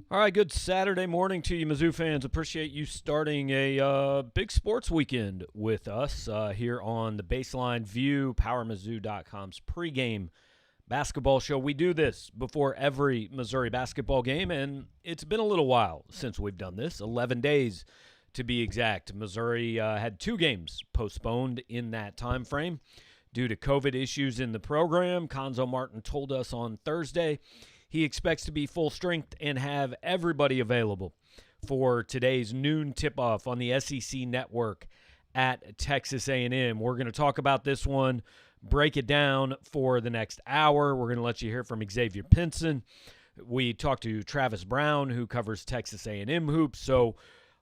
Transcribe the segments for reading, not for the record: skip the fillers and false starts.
All right, good Saturday morning to you, Mizzou fans. Appreciate you starting a big sports weekend with us here on the Baseline View, PowerMizzou.com's pregame basketball show. We do this before every Missouri basketball game, and it's been a little while since we've done this, 11 days to be exact. Missouri had two games postponed in that time frame due to COVID issues in the program. Conzo Martin told us on Thursday he expects to be full strength and have everybody available for today's noon tip-off on the SEC network at Texas A&M. We're going to talk about this one, break it down for the next hour. We're going to let you hear from Xavier Pinson. We talked to Travis Brown, who covers Texas A&M hoops. So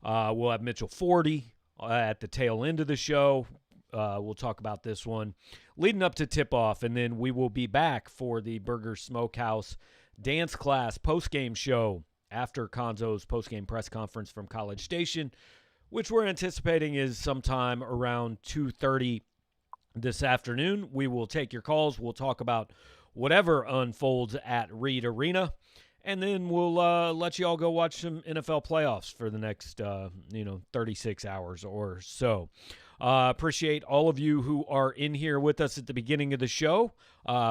we'll have Mitchell Forty at the tail end of the show. We'll talk about this one leading up to tip-off, and then we will be back for the Burger Smokehouse dance class post-game show after Conzo's post-game press conference from College Station, which we're anticipating is sometime around 2:30 this afternoon. We will take your calls. We'll talk about whatever unfolds at Reed Arena, and then we'll let you all go watch some NFL playoffs for the next 36 hours or so. Appreciate all of you who are in here with us at the beginning of the show.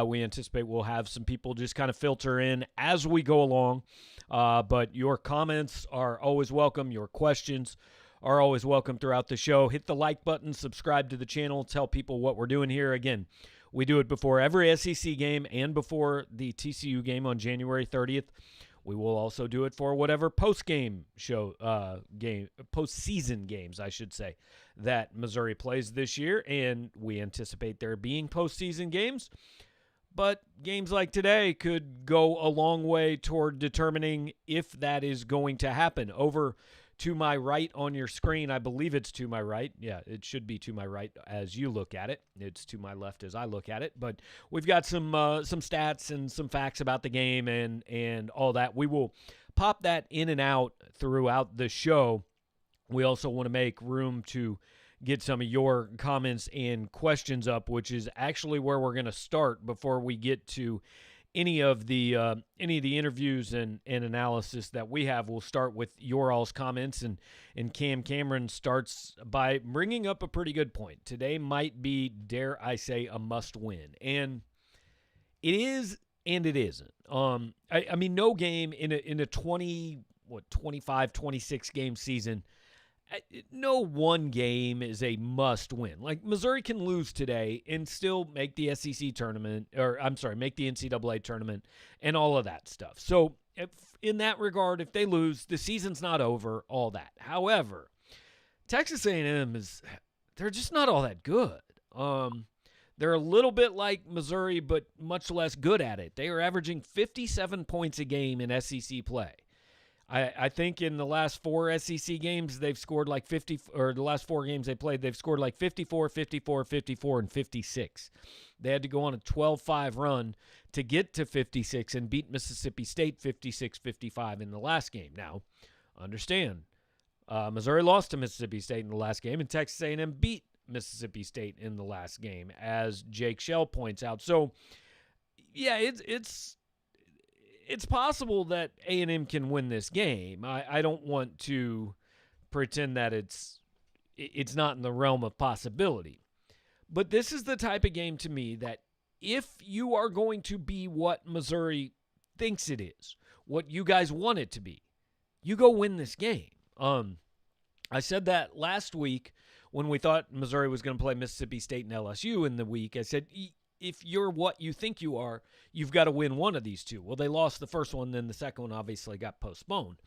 We anticipate we'll have some people just kind of filter in as we go along. But your comments are always welcome. Your questions are always welcome throughout the show. Hit the like button, subscribe to the channel, tell people what we're doing here. Again, we do it before every SEC game and before the TCU game on January 30th. We will also do it for whatever postseason games, I should say, that Missouri plays this year, and we anticipate there being postseason games. But games like today could go a long way toward determining if that is going to happen. Over to my right on your screen, I believe it's to my right. Yeah, it should be to my right as you look at it. It's to my left as I look at it. But we've got some stats and some facts about the game and all that. We will pop that in and out throughout the show. We also want to make room to get some of your comments and questions up, which is actually where we're going to start before we get to any of the interviews and analysis that we have. We'll start with your all's comments, and Cam Cameron starts by bringing up a pretty good point. Today might be, dare I say, a must-win, and it is and it isn't. I mean, no game in a 25, 26 game season. No one game is a must-win. Like, Missouri can lose today and still make the SEC tournament, make the NCAA tournament and all of that stuff. So, in that regard, if they lose, the season's not over, all that. However, Texas A&M they're just not all that good. They're a little bit like Missouri, but much less good at it. They are averaging 57 points a game in SEC play. I think in the last four SEC games, they've scored like 50, or the last four games they played, they've scored like 54, 54, 54, and 56. They had to go on a 12-5 run to get to 56 and beat Mississippi State 56-55 in the last game. Now, understand, Missouri lost to Mississippi State in the last game, and Texas A&M beat Mississippi State in the last game, as Jake Shell points out. So, yeah, it's possible that A&M can win this game. I don't want to pretend that it's not in the realm of possibility. But this is the type of game to me that if you are going to be what Missouri thinks it is, what you guys want it to be, you go win this game. I said that last week when we thought Missouri was going to play Mississippi State and LSU in the week. I said, if you're what you think you are, you've got to win one of these two. Well, they lost the first one, then the second one obviously got postponed.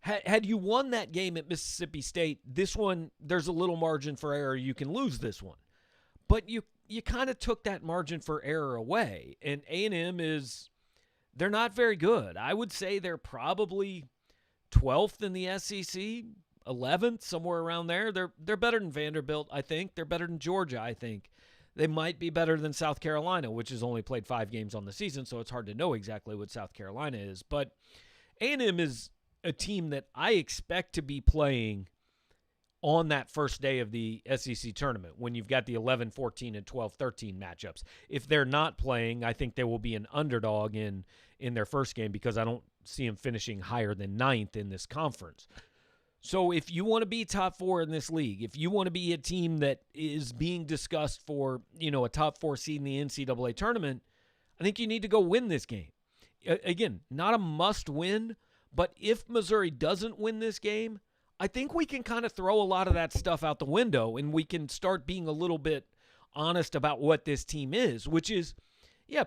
Had you won that game at Mississippi State, this one, there's a little margin for error. You can lose this one. But you kind of took that margin for error away. And A&M they're not very good. I would say they're probably 12th in the SEC, 11th, somewhere around there. They're better than Vanderbilt, I think. They're better than Georgia, I think. They might be better than South Carolina, which has only played 5 games on the season, so it's hard to know exactly what South Carolina is. But A&M is a team that I expect to be playing on that first day of the SEC tournament when you've got the 11-14 and 12-13 matchups. If they're not playing, I think they will be an underdog in their first game because I don't see them finishing higher than ninth in this conference. So if you want to be top four in this league, if you want to be a team that is being discussed for, a top four seed in the NCAA tournament, I think you need to go win this game. Again, not a must win, but if Missouri doesn't win this game, I think we can kind of throw a lot of that stuff out the window and we can start being a little bit honest about what this team is, which is,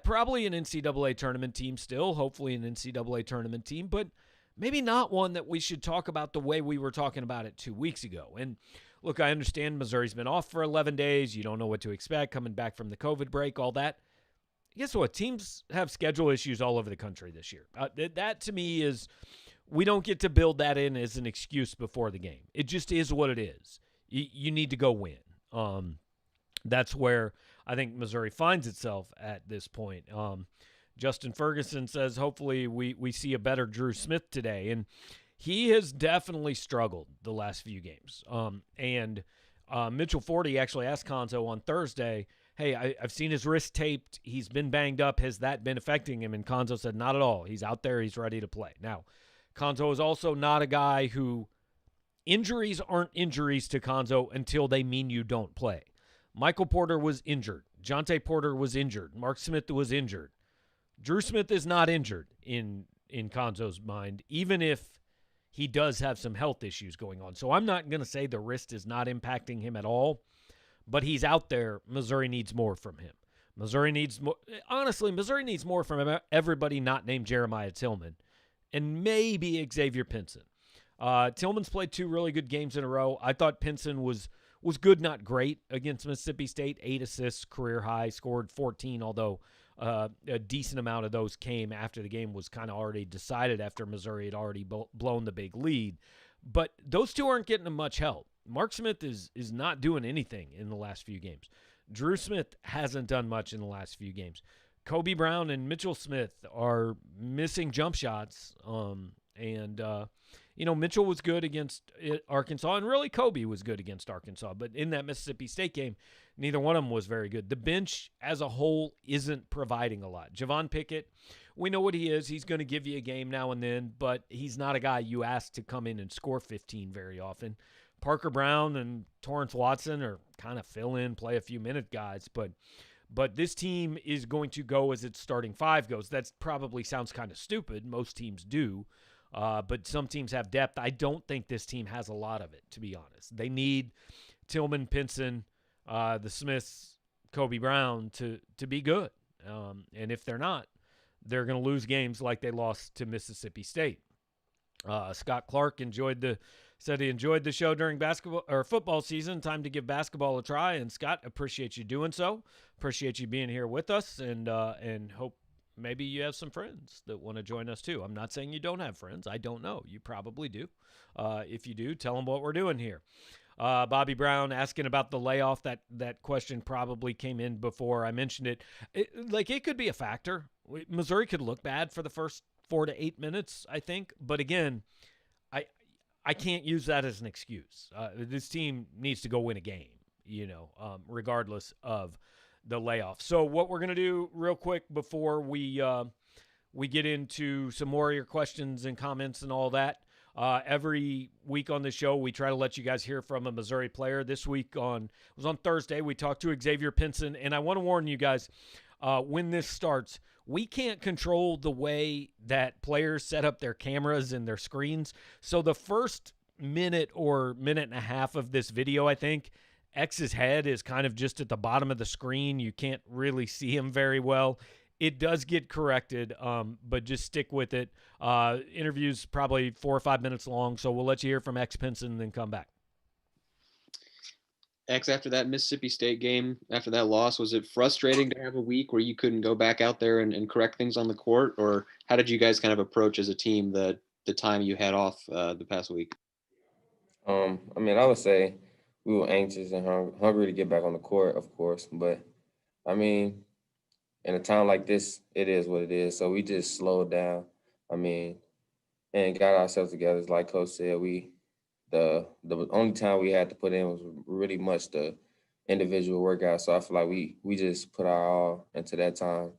probably an NCAA tournament team still, hopefully an NCAA tournament team, but maybe not one that we should talk about the way we were talking about it 2 weeks ago. And look, I understand Missouri's been off for 11 days. You don't know what to expect coming back from the COVID break, all that. Guess what? Teams have schedule issues all over the country this year. That to me is, we don't get to build that in as an excuse before the game. It just is what it is. You need to go win. That's where I think Missouri finds itself at this point. Justin Ferguson says, hopefully we see a better Drew Smith today. And he has definitely struggled the last few games. And Mitchell Forty actually asked Konzo on Thursday, hey, I've seen his wrist taped. He's been banged up. Has that been affecting him? And Konzo said, not at all. He's out there. He's ready to play. Now, Konzo is also not a guy who injuries aren't injuries to Konzo until they mean you don't play. Michael Porter was injured. Jonte Porter was injured. Mark Smith was injured. Drew Smith is not injured in Konzo's mind, even if he does have some health issues going on. So I'm not going to say the wrist is not impacting him at all, but he's out there. Missouri needs more from him. Missouri needs more. Honestly, Missouri needs more from everybody not named Jeremiah Tillman and maybe Xavier Pinson. Tillman's played 2 really good games in a row. I thought Pinson was good, not great, against Mississippi State. 8 assists, career high, scored 14, although a decent amount of those came after the game was kind of already decided after Missouri had already blown the big lead. But those 2 aren't getting much help. Mark Smith is not doing anything in the last few games. Drew Smith hasn't done much in the last few games. Kobe Brown and Mitchell Smith are missing jump shots. Mitchell was good against Arkansas, and really Kobe was good against Arkansas. But in that Mississippi State game, neither one of them was very good. The bench as a whole isn't providing a lot. Javon Pickett, we know what he is. He's going to give you a game now and then, but he's not a guy you ask to come in and score 15 very often. Parker Brown and Torrance Watson are kind of fill-in, play a few minute guys, but this team is going to go as its starting 5 goes. That probably sounds kind of stupid. Most teams do. But some teams have depth. I don't think this team has a lot of it, to be honest. They need Tillman, Pinson, the Smiths, Kobe Brown to be good. And if they're not, they're going to lose games like they lost to Mississippi State. Scott Clark said he enjoyed the show during basketball or football season. Time to give basketball a try. And Scott, appreciate you doing so. Appreciate you being here with us, and hope maybe you have some friends that want to join us too. I'm not saying you don't have friends. I don't know. You probably do. If you do, tell them what we're doing here. Bobby Brown asking about the layoff. That question probably came in before I mentioned it. It could be a factor. Missouri could look bad for the first 4 to 8 minutes, I think. But again, I can't use that as an excuse. This team needs to go win a game, regardless of the layoff. So what we're going to do real quick before we get into some more of your questions and comments and all that, every week on the show, we try to let you guys hear from a Missouri player. This week was on Thursday. We talked to Xavier Pinson, and I want to warn you guys, when this starts, we can't control the way that players set up their cameras and their screens. So the first minute or minute and a half of this video, I think, X's head is kind of just at the bottom of the screen. You can't really see him very well. It does get corrected, but just stick with it. Interview's probably 4 or 5 minutes long, so we'll let you hear from X Pinson and then come back. X, after that Mississippi State game, after that loss, was it frustrating to have a week where you couldn't go back out there and correct things on the court? Or how did you guys kind of approach as a team the time you had off the past week? I would say we were anxious and hungry to get back on the court, of course. But, in a time like this, it is what it is. So we just slowed down, and got ourselves together. Like Coach said, we the only time we had to put in was really much the individual workout. So I feel like we just put our all into that time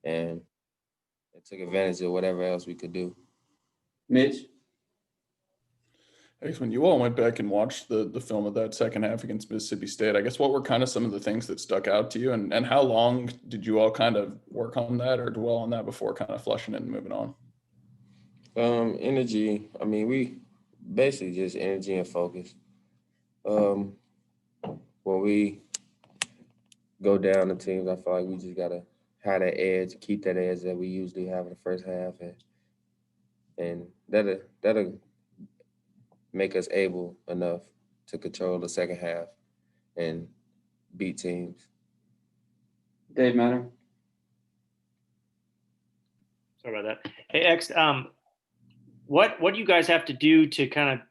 and took advantage of whatever else we could do. Mitch? I guess when you all went back and watched the film of that second half against Mississippi State, I guess what were kind of some of the things that stuck out to you, and how long did you all kind of work on that or dwell on that before kind of flushing it and moving on? Energy. I mean, we basically just energy and focus. When we go down the teams, I feel like we just gotta have that edge, keep that edge that we usually have in the first half, and that'll make us able enough to control the second half and beat teams. Dave Matter? Sorry about that. Hey, X, what do you guys have to do to kind of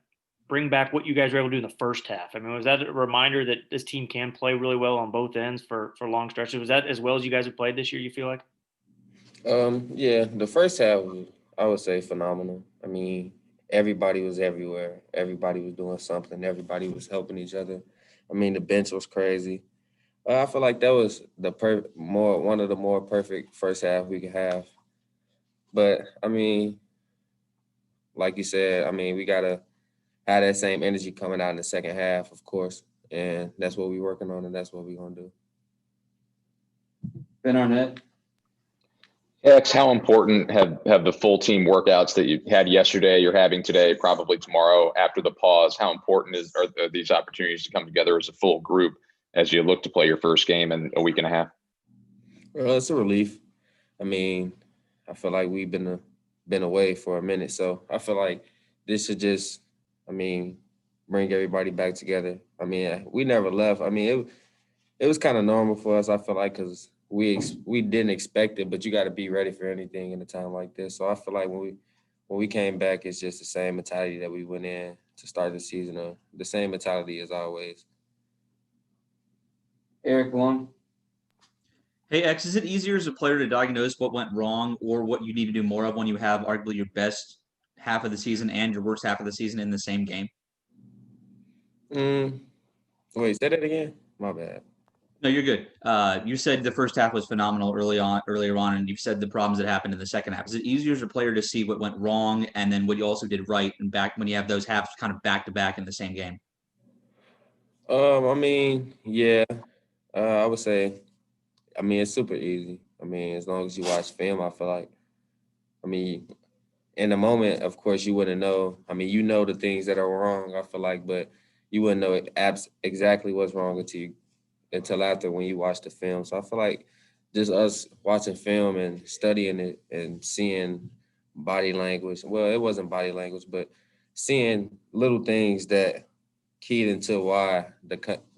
bring back what you guys were able to do in the first half? I mean, was that a reminder that this team can play really well on both ends for long stretches? Was that as well as you guys have played this year, you feel like? Yeah, the first half was, I would say, phenomenal. I mean, everybody was everywhere. Everybody was doing something. Everybody was helping each other. I mean, the bench was crazy. I feel like that was one of the more perfect first half we could have. But I mean, like you said, I mean, we gotta have that same energy coming out in the second half, of course, and that's what we're working on, and that's what we're gonna do. Ben Arnett? X, how important have the full team workouts that you had yesterday, you're having today, probably tomorrow after the pause? How important are these opportunities to come together as a full group as you look to play your first game in a week and a half? Well, it's a relief. I mean, I feel like we've been away for a minute, so I feel like this should just, I mean, bring everybody back together. I mean, we never left. I mean, it was kind of normal for us. I feel like because we didn't expect it, but you got to be ready for anything in a time like this. So I feel like when we came back, it's just the same mentality that we went in to start the season. The same mentality as always. Eric Long? Hey, X, is it easier as a player to diagnose what went wrong or what you need to do more of when you have arguably your best half of the season and your worst half of the season in the same game? Wait, say that again? My bad. No, you're good. You said the first half was phenomenal earlier on, and you've said the problems that happened in the second half. Is it easier as a player to see what went wrong and then what you also did right and back when you have those halves kind of back to back in the same game? I mean, yeah, I would say, I mean, it's super easy. I mean, as long as you watch film, I feel like, I mean, in the moment, of course, you wouldn't know. I mean, you know the things that are wrong, I feel like, but you wouldn't know exactly what's wrong until after when you watch the film. So I feel like just us watching film and studying it and seeing body language. Well, it wasn't body language, but seeing little things that keyed into why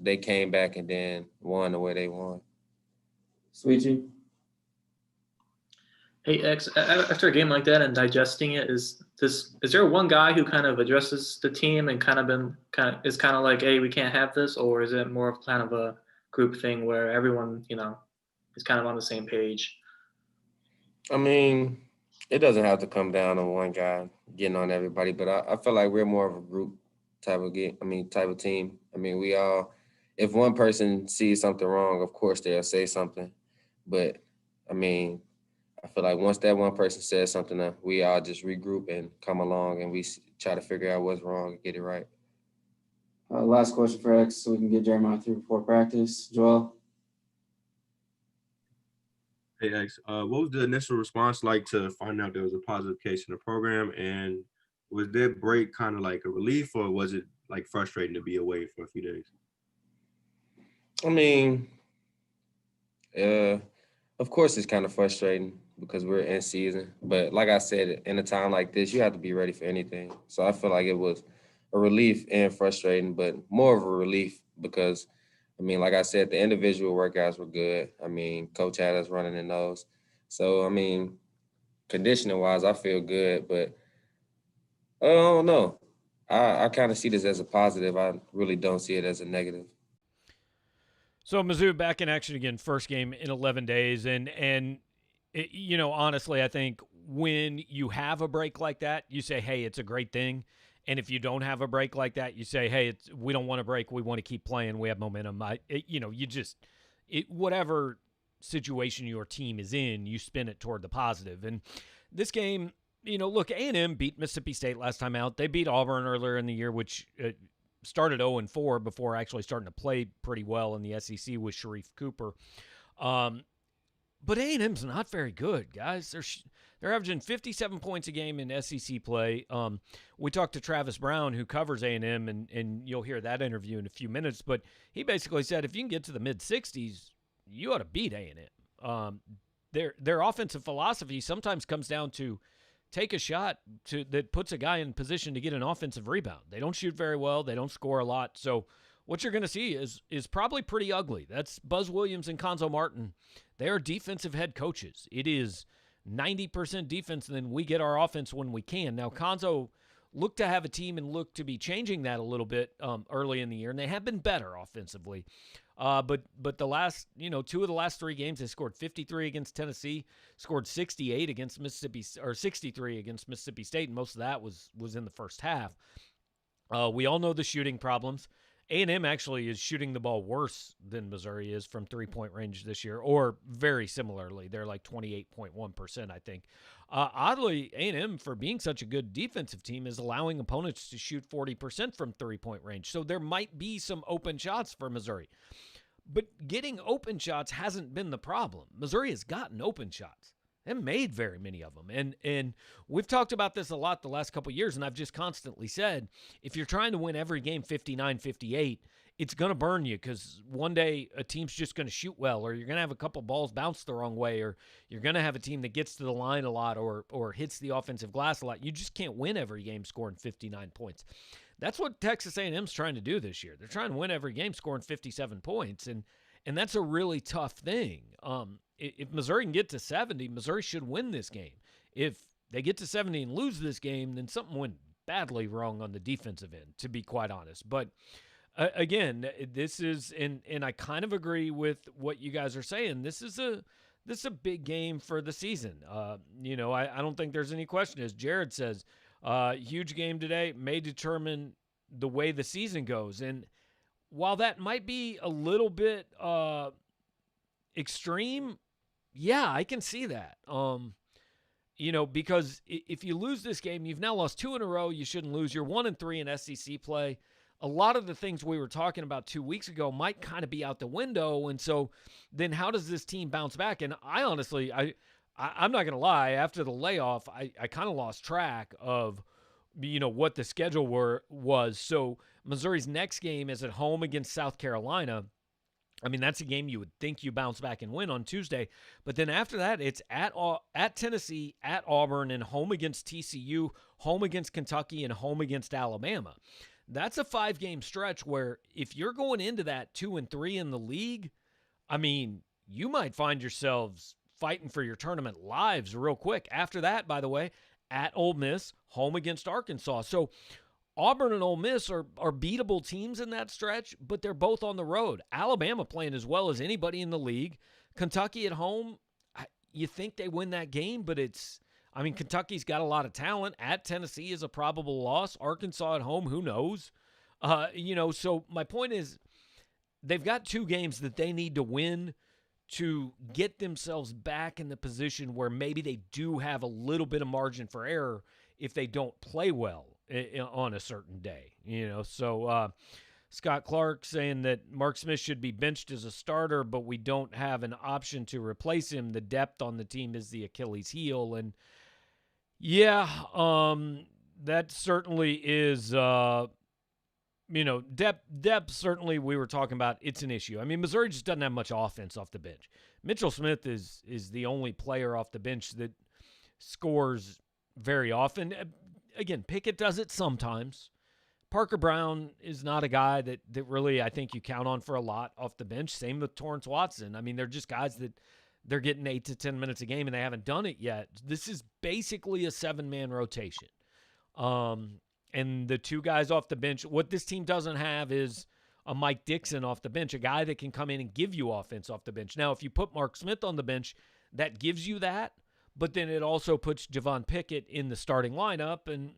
they came back and then won the way they won. Sweetie? Hey X, after a game like that and digesting it, is there one guy who kind of addresses the team and kind of like, hey, we can't have this, or is it more of kind of a group thing where everyone, is kind of on the same page? I mean, it doesn't have to come down to one guy getting on everybody, but I feel like we're more of a group type of team. I mean, we all, if one person sees something wrong, of course they'll say something. But I mean, I feel like once that one person says something, we all just regroup and come along and we try to figure out what's wrong and get it right. Last question for X so we can get Jeremiah through before practice. Joel? Hey, X, what was the initial response like to find out there was a positive case in the program? And was that break kind of like a relief, or was it like frustrating to be away for a few days? I mean, of course it's kind of frustrating because we're in season. But like I said, in a time like this, you have to be ready for anything. So I feel like it was a relief and frustrating, but more of a relief because, I mean, like I said, the individual workouts were good. I mean, Coach had us running in those. So, I mean, conditioning-wise, I feel good, but I don't know. I kind of see this as a positive. I really don't see it as a negative. So Mizzou back in action again, first game in 11 days. And honestly, I think when you have a break like that, you say, hey, it's a great thing. And if you don't have a break like that, you say, hey, we don't want a break. We want to keep playing. We have momentum. Whatever situation your team is in, you spin it toward the positive. And this game, look, A&M beat Mississippi State last time out. They beat Auburn earlier in the year, which started 0-4 before actually starting to play pretty well in the SEC with Sharif Cooper. But A&M's not very good, guys. They're averaging 57 points a game in SEC play. We talked to Travis Brown, who covers A&M, and you'll hear that interview in a few minutes. But he basically said if you can get to the mid-60s, you ought to beat A&M. Their offensive philosophy sometimes comes down to take a shot that puts a guy in position to get an offensive rebound. They don't shoot very well. They don't score a lot. So what you're going to see is probably pretty ugly. That's Buzz Williams and Konzo Martin. They are defensive head coaches. It is 90% defense, and then we get our offense when we can. Now, Konzo looked to have a team and looked to be changing that a little bit early in the year, and they have been better offensively. But the last, 2 of the last 3 games, they scored 53 against Tennessee, scored 68 against Mississippi, or 63 against Mississippi State, and most of that was in the first half. We all know the shooting problems. A&M actually is shooting the ball worse than Missouri is from three-point range this year, or very similarly. They're like 28.1%, I think. Oddly, A&M, for being such a good defensive team, is allowing opponents to shoot 40% from three-point range. So there might be some open shots for Missouri. But getting open shots hasn't been the problem. Missouri has gotten open shots. They haven't made very many of them. And we've talked about this a lot the last couple of years, and I've just constantly said, if you're trying to win every game 59-58, it's going to burn you because one day a team's just going to shoot well, or you're going to have a couple balls bounce the wrong way, or you're going to have a team that gets to the line a lot or hits the offensive glass a lot. You just can't win every game scoring 59 points. That's what Texas A&M's trying to do this year. They're trying to win every game scoring 57 points, and that's a really tough thing. If Missouri can get to 70, Missouri should win this game. If they get to 70 and lose this game, then something went badly wrong on the defensive end, to be quite honest. But again, this is, and I kind of agree with what you guys are saying. This is a big game for the season. I don't think there's any question. As Jared says, huge game today may determine the way the season goes. And while that might be a little bit extreme, yeah, I can see that. Because if you lose this game, you've now lost 2 in a row. You shouldn't lose. You're 1-3 in SEC play. A lot of the things we were talking about 2 weeks ago might kind of be out the window. And so then how does this team bounce back? And I honestly, I'm not going to lie. After the layoff, I kind of lost track of, what the schedule was. So Missouri's next game is at home against South Carolina. I mean, that's a game you would think you bounce back and win on Tuesday. But then after that, it's at Tennessee, at Auburn, and home against TCU, home against Kentucky, and home against Alabama. That's a 5-game stretch where if you're going into that 2-3 in the league, I mean, you might find yourselves fighting for your tournament lives real quick. After that, by the way, at Ole Miss, home against Arkansas. So Auburn and Ole Miss are beatable teams in that stretch, but they're both on the road. Alabama playing as well as anybody in the league. Kentucky at home, you think they win that game, but Kentucky's got a lot of talent. At Tennessee is a probable loss. Arkansas at home, who knows? So my point is they've got 2 games that they need to win to get themselves back in the position where maybe they do have a little bit of margin for error if they don't play well on a certain day, So Scott Clark saying that Mark Smith should be benched as a starter, but we don't have an option to replace him. The depth on the team is the Achilles heel. And yeah, that certainly is, depth certainly we were talking about. It's an issue. I mean, Missouri just doesn't have much offense off the bench. Mitchell Smith is the only player off the bench that scores very often. Again, Pickett does it sometimes. Parker Brown is not a guy that really I think you count on for a lot off the bench. Same with Torrance Watson. I mean, they're just guys that they're getting 8 to 10 minutes a game, and they haven't done it yet. This is basically a 7-man rotation. And the 2 guys off the bench, what this team doesn't have is a Mike Dixon off the bench, a guy that can come in and give you offense off the bench. Now, if you put Mark Smith on the bench, that gives you that. But then it also puts Javon Pickett in the starting lineup. And,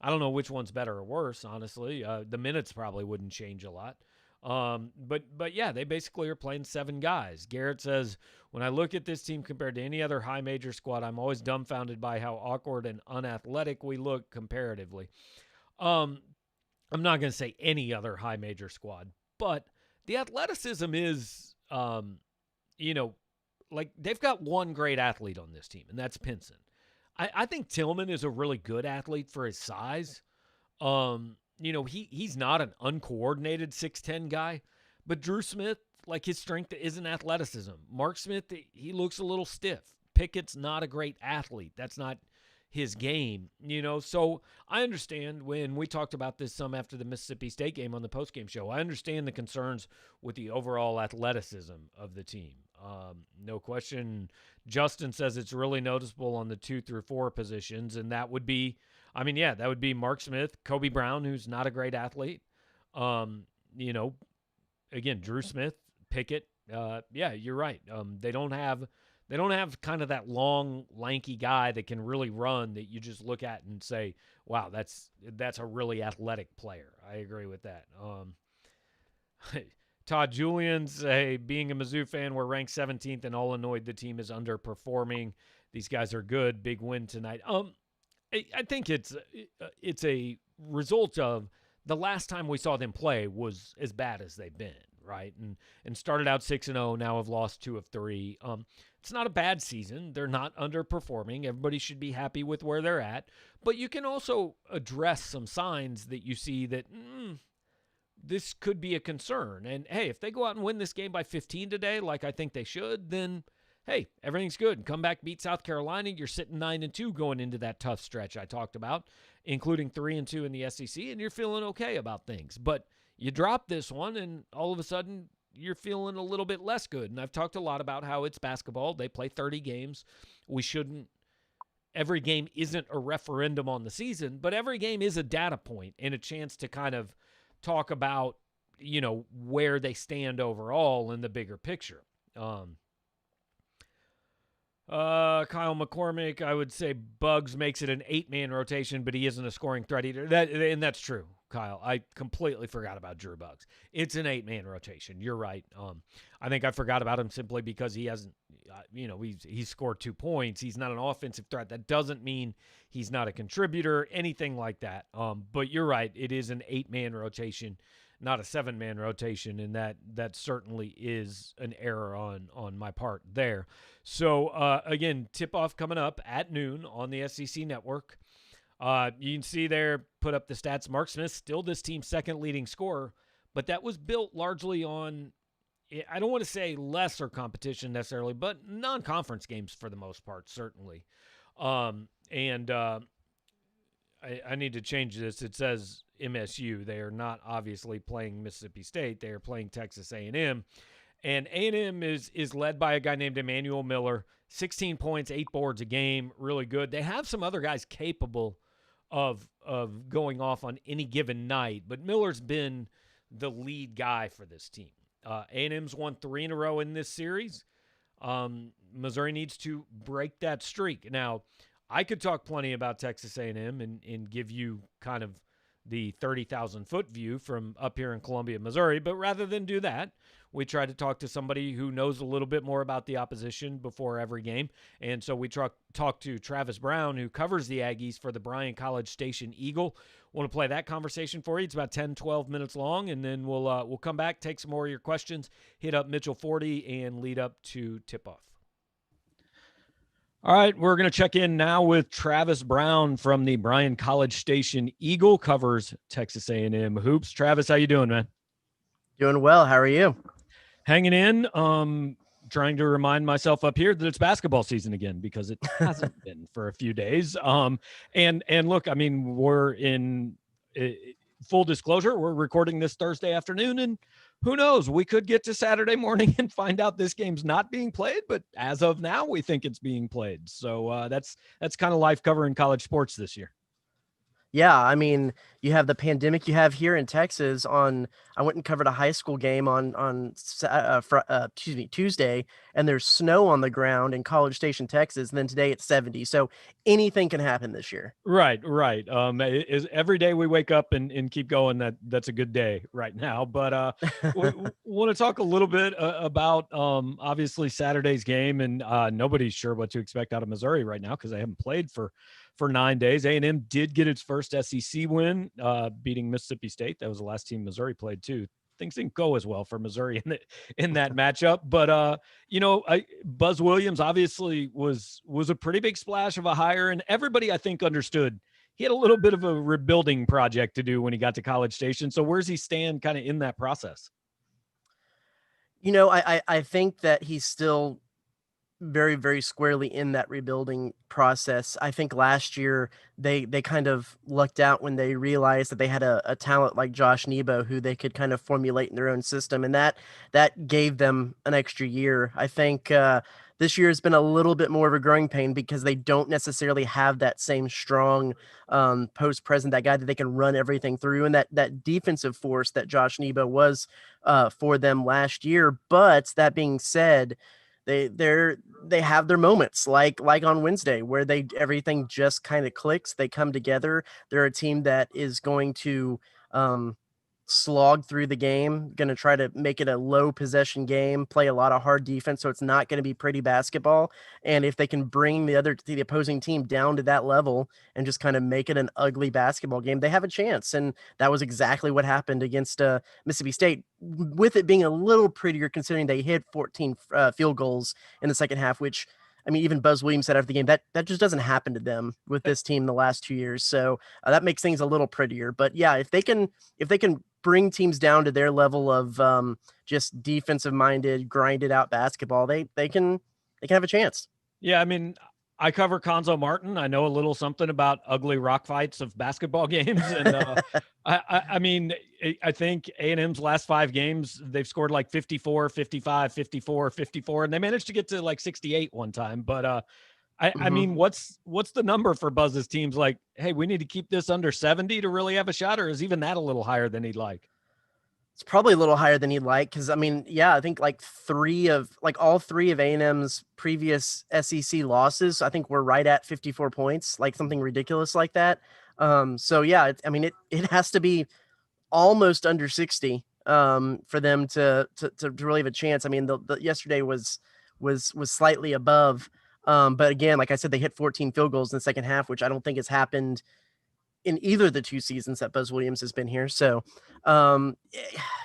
I don't know which one's better or worse, honestly. The minutes probably wouldn't change a lot. But yeah, they basically are playing 7 guys. Garrett says, when I look at this team compared to any other high major squad, I'm always dumbfounded by how awkward and unathletic we look comparatively. I'm not going to say any other high major squad, but the athleticism is, like they've got one great athlete on this team, and that's Pinson. I think Tillman is a really good athlete for his size. He's not an uncoordinated 6'10" guy, but Drew Smith, like his strength isn't athleticism. Mark Smith, he looks a little stiff. Pickett's not a great athlete. That's not his game, So I understand when we talked about this some after the Mississippi State game on the postgame show. I understand the concerns with the overall athleticism of the team. No question. Justin says it's really noticeable on the 2 through 4 positions, and that would be, that would be Mark Smith, Kobe Brown, who's not a great athlete. Again, Drew Smith, Pickett. You're right. They don't have kind of that long, lanky guy that can really run that you just look at and say, wow, that's a really athletic player. I agree with that. Todd Julian's, being a Mizzou fan, we're ranked 17th and all annoyed the team is underperforming. These guys are good. Big win tonight. I think it's a result of the last time we saw them play was as bad as they've been, right? And started out 6-0, now have lost 2 of 3. It's not a bad season. They're not underperforming. Everybody should be happy with where they're at. But you can also address some signs that you see that this could be a concern. And, hey, if they go out and win this game by 15 today, like I think they should, then, hey, everything's good. Come back, beat South Carolina. You're sitting 9-2 going into that tough stretch I talked about, including 3-2 in the SEC, and you're feeling okay about things. But you drop this one, and all of a sudden you're feeling a little bit less good. And I've talked a lot about how it's basketball. They play 30 games. Every game isn't a referendum on the season, but every game is a data point and a chance to kind of talk about, where they stand overall in the bigger picture. Kyle McCormick, I would say Bugs makes it an 8-man rotation, but he isn't a scoring threat either. And that's true, Kyle. I completely forgot about Drew Bugs. It's an 8-man rotation. You're right. I think I forgot about him simply because he hasn't, he's scored 2 points. He's not an offensive threat. That doesn't mean he's not a contributor, anything like that. But you're right. It is an 8-man rotation, not a 7-man rotation, and that certainly is an error on my part there. So, again, tip-off coming up at noon on the SEC Network. You can see there, put up the stats. Mark Smith, still this team's second leading scorer, but that was built largely on, I don't want to say lesser competition necessarily, but non-conference games for the most part, certainly. I need to change this. It says MSU. They are not obviously playing Mississippi State. They are playing Texas A&M. And A&M is led by a guy named Emmanuel Miller, 16 points, 8 boards a game, really good. They have some other guys capable of going off on any given night, but Miller's been the lead guy for this team. A&M's won 3 in a row in this series. Missouri needs to break that streak. Now, I could talk plenty about Texas A&M and give you kind of the 30,000-foot view from up here in Columbia, Missouri, but rather than do that, we try to talk to somebody who knows a little bit more about the opposition before every game. And so we talk to Travis Brown, who covers the Aggies for the Bryan College Station Eagle. Want to play that conversation for you. It's about 10, 12 minutes long, and then we'll come back, take some more of your questions, hit up Mitchell 40, and lead up to tip-off. All right, we're going to check in now with Travis Brown from the Bryan College Station Eagle, covers Texas A&M hoops. Travis, how you doing, man? Doing well. How are you? Hanging in. Trying to remind myself up here that it's basketball season again because it hasn't been for a few days. And look, I mean, we're in full disclosure. We're recording this Thursday afternoon, and who knows? We could get to Saturday morning and find out this game's not being played. But as of now, we think it's being played. So that's kind of life covering college sports this year. Yeah, I mean, you have the pandemic you have here in Texas on I went and covered a high school game on Tuesday, and there's snow on the ground in College Station, Texas, and then today it's 70. So anything can happen this year. Right, right. Is every day we wake up and keep going, that's a good day right now. But we want to talk a little bit about obviously Saturday's game, and nobody's sure what to expect out of Missouri right now because they haven't played for 9 days. A&M did get its first SEC win, beating Mississippi State. That was the last team Missouri played too. Things didn't go as well for Missouri in that matchup, but Buzz Williams obviously was a pretty big splash of a hire, and everybody I think understood he had a little bit of a rebuilding project to do when he got to College Station. So where's he stand kind of in that process? I think that he's still very, very squarely in that rebuilding process. I think last year they kind of lucked out when they realized that they had a talent like Josh Nebo who they could kind of formulate in their own system, and that gave them an extra year. I think this year has been a little bit more of a growing pain because they don't necessarily have that same strong post present, that guy that they can run everything through, and that defensive force that Josh Nebo was for them last year. But that being said, they have their moments like on Wednesday where everything just kind of clicks. They come together. They're a team that is going to slog through the game, going to try to make it a low possession game, play a lot of hard defense, so it's not going to be pretty basketball. And if they can bring the opposing team down to that level and just kind of make it an ugly basketball game, they have a chance. And that was exactly what happened against Mississippi State, with it being a little prettier considering they hit 14 field goals in the second half, which, I mean, even Buzz Williams said after the game that just doesn't happen to them with this team the last 2 years. So that makes things a little prettier. But yeah, if they can bring teams down to their level of just defensive minded, grinded out basketball, they can have a chance. Yeah, I mean, I cover Conzo Martin. I know a little something about ugly rock fights of basketball games, and I mean, I think A&M's last 5 games they've scored like 54, 55, 54, 54, and they managed to get to like 68 one time. But I mean, what's the number for Buzz's teams? Like, hey, we need to keep this under 70 to really have a shot, or is even that a little higher than he'd like? It's probably a little higher than he'd like because, I mean, yeah, I think like all three of A&M's previous SEC losses, I think we're right at 54 points, like something ridiculous like that. So yeah, it has to be almost under 60 for them to really have a chance. I mean, the yesterday was slightly above, but again, like I said, they hit 14 field goals in the second half, which I don't think has happened in either of the 2 seasons that Buzz Williams has been here. So,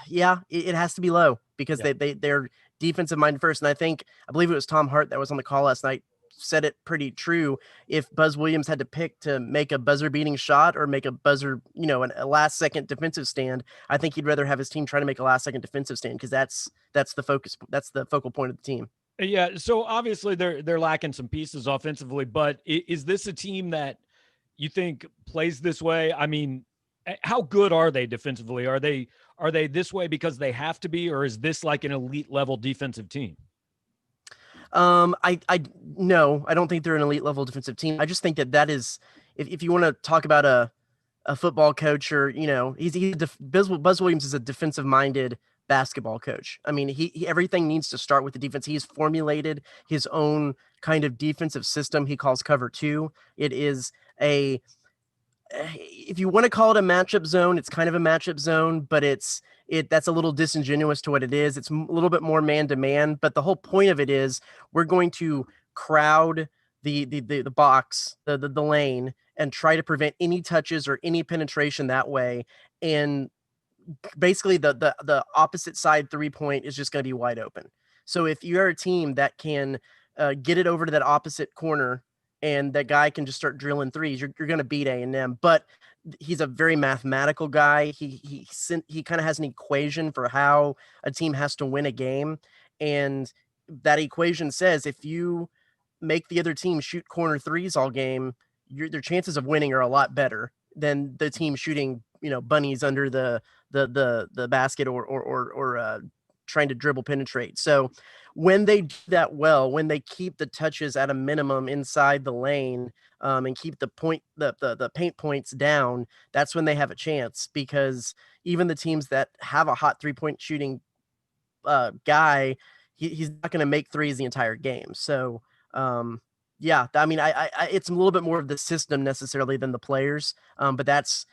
yeah, it has to be low because they're defensive minded first. And I believe it was Tom Hart that was on the call last night, said it pretty true. If Buzz Williams had to pick to make a buzzer beating shot or make a buzzer, a last second defensive stand, I think he'd rather have his team try to make a last second defensive stand because that's the focus. That's the focal point of the team. Yeah. So obviously they're lacking some pieces offensively, but is this a team that you think plays this way? I mean, how good are they defensively? Are they this way because they have to be, or is this like an elite level defensive team? No, I don't think they're an elite level defensive team. I just think that is, if you want to talk about a football coach, or Buzz Williams is a defensive minded basketball coach. I mean, he everything needs to start with the defense. He's formulated his own kind of defensive system he calls cover 2. It is if you want to call it a matchup zone, it's kind of a matchup zone, but that's a little disingenuous to what it is. It's a little bit more man to man, but the whole point of it is we're going to crowd the box, the lane, and try to prevent any touches or any penetration that way. And basically the opposite side 3-point is just going to be wide open. So if you're a team that can get it over to that opposite corner and that guy can just start drilling threes, you're going to beat A&M. But he's a very mathematical guy. He kind of has an equation for how a team has to win a game. And that equation says if you make the other team shoot corner threes all game, their chances of winning are a lot better than the team shooting, bunnies under the basket or trying to dribble penetrate. So when they do that well, when they keep the touches at a minimum inside the lane, and keep the paint points down, that's when they have a chance, because even the teams that have a hot 3-point shooting guy, he's not going to make threes the entire game. So yeah, I mean, I it's a little bit more of the system necessarily than the players, but that's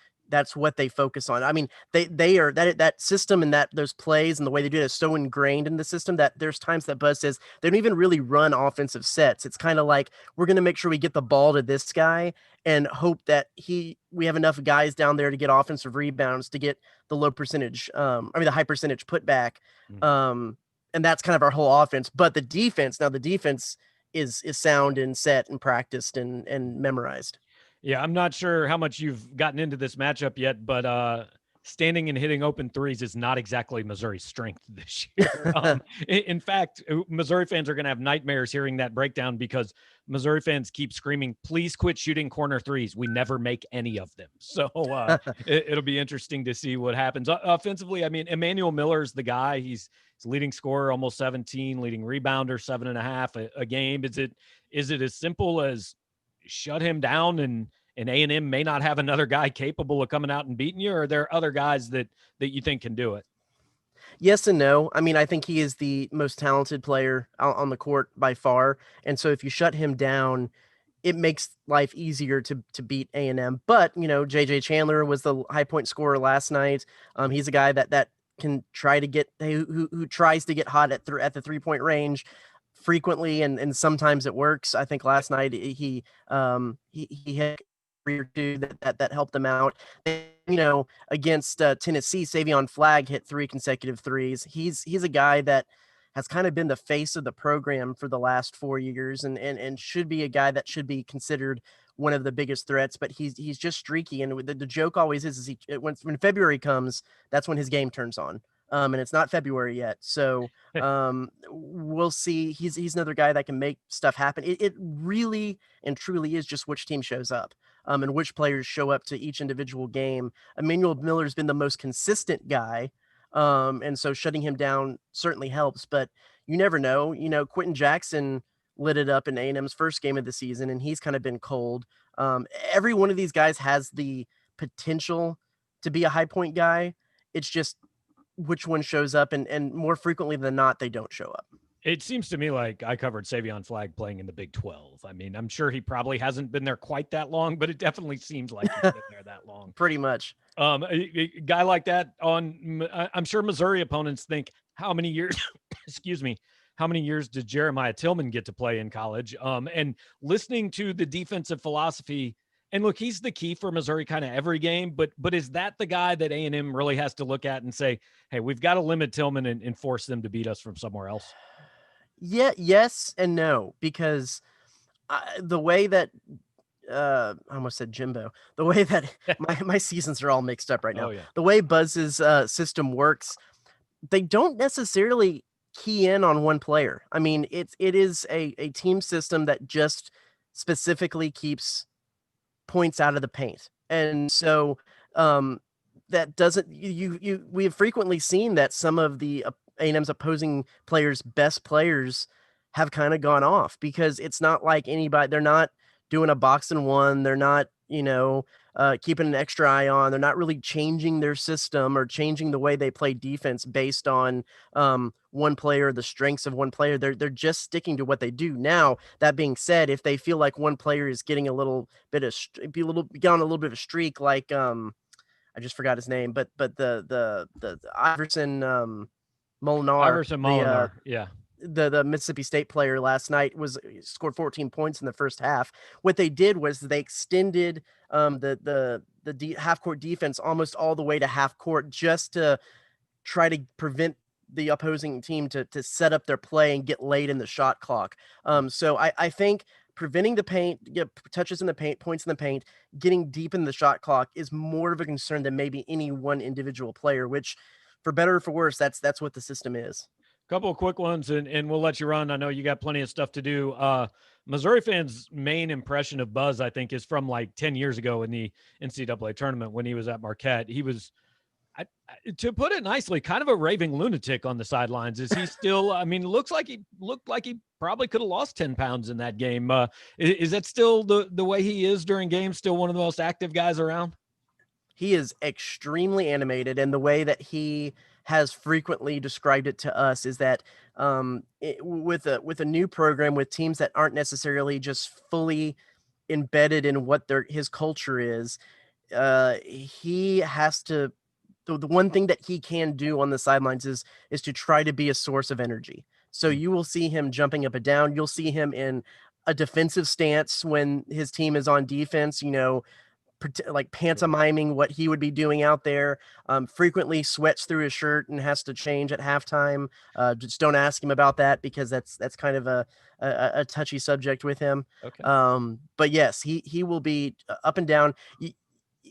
what they focus on. I mean, they are that system and those plays and the way they do it is so ingrained in the system that there's times that Buzz says they don't even really run offensive sets. It's kind of like, we're going to make sure we get the ball to this guy and hope that we have enough guys down there to get offensive rebounds, to get the the high percentage putback. And that's kind of our whole offense. But the defense is sound and set and practiced and memorized. Yeah, I'm not sure how much you've gotten into this matchup yet, but standing and hitting open threes is not exactly Missouri's strength this year. In fact, Missouri fans are going to have nightmares hearing that breakdown, because Missouri fans keep screaming, please quit shooting corner threes. We never make any of them. So it'll be interesting to see what happens. Offensively, I mean, Emmanuel Miller's the guy. He's leading scorer, almost 17, leading rebounder, 7.5 a game. Is it as simple as shut him down and A&M may not have another guy capable of coming out and beating you, or are there other guys that you think can do it? Yes and no. I mean, I think he is the most talented player on the court by far. And so if you shut him down, it makes life easier to beat A&M. But, JJ Chandler was the high point scorer last night. He's a guy that can try to get, who tries to get hot at the 3-point range frequently, and sometimes it works. I think last night he hit or two that helped them out. Against Tennessee, Savion Flagg hit 3 consecutive threes. He's a guy that has kind of been the face of the program for the last 4 years, and should be a guy that should be considered one of the biggest threats. But he's just streaky, and the joke always is when February comes, that's when his game turns on. And it's not February yet, so we'll see. He's another guy that can make stuff happen. It really and truly is just which team shows up, and which players show up to each individual game. Emmanuel Miller's been the most consistent guy, and so shutting him down certainly helps. But you never know. Quentin Jackson lit it up in A&M's first game of the season, and he's kind of been cold. Every one of these guys has the potential to be a high point guy. It's just which one shows up, and more frequently than not, they don't show up. It seems to me like I covered Savion Flagg playing in the Big 12. I mean, I'm sure he probably hasn't been there quite that long, but it definitely seems like he's been there that long. Pretty much. A guy like that I'm sure Missouri opponents think, how many years, how many years did Jeremiah Tillman get to play in college? And listening to the defensive philosophy, and look, he's the key for Missouri kind of every game, but is that the guy that A&M really has to look at and say, hey, we've got to limit Tillman and force them to beat us from somewhere else? Yeah, yes and no, because the way that I almost said Jimbo, the way that my seasons are all mixed up right now. Oh, yeah. The way Buzz's system works, they don't necessarily key in on one player. I mean, it is a team system that just specifically keeps points out of the paint. And so that doesn't, we have frequently seen that some of the A&M's opposing players' best players have kind of gone off, because it's not like anybody, they're not doing a box and one. They're not, keeping an extra eye on. They're not really changing their system or changing the way they play defense based on one player, the strengths of one player. They're just sticking to what they do. Now, that being said, if they feel like one player is getting a little bit of get on a little bit of a streak, like I just forgot his name, but the Iverson Molinar, yeah. The Mississippi State player last night scored 14 points in the first half. What they did was they extended the half court defense almost all the way to half court, just to try to prevent the opposing team to set up their play and get late in the shot clock. So I think preventing the paint, touches in the paint, points in the paint, getting deep in the shot clock is more of a concern than maybe any one individual player, which, for better or for worse, that's what the system is. Couple of quick ones, and we'll let you run. I know you got plenty of stuff to do. Missouri fans' main impression of Buzz, I think, is from like 10 years ago in the NCAA tournament when he was at Marquette. He was To put it nicely, kind of a raving lunatic on the sidelines. Is he still? I mean, looked like he probably could have lost 10 pounds in that game. Is that still the way he is during games? Still one of the most active guys around? He is extremely animated, and the way that he has frequently described it to us is that with a new program with teams that aren't necessarily just fully embedded in what his culture is, he has to. The one thing that he can do on the sidelines is to try to be a source of energy. So you will see him jumping up and down. You'll see him in a defensive stance when his team is on defense. Like pantomiming what he would be doing out there. Frequently sweats through his shirt and has to change at halftime. Just don't ask him about that because that's kind of a touchy subject with him. Okay. But yes, he will be up and down.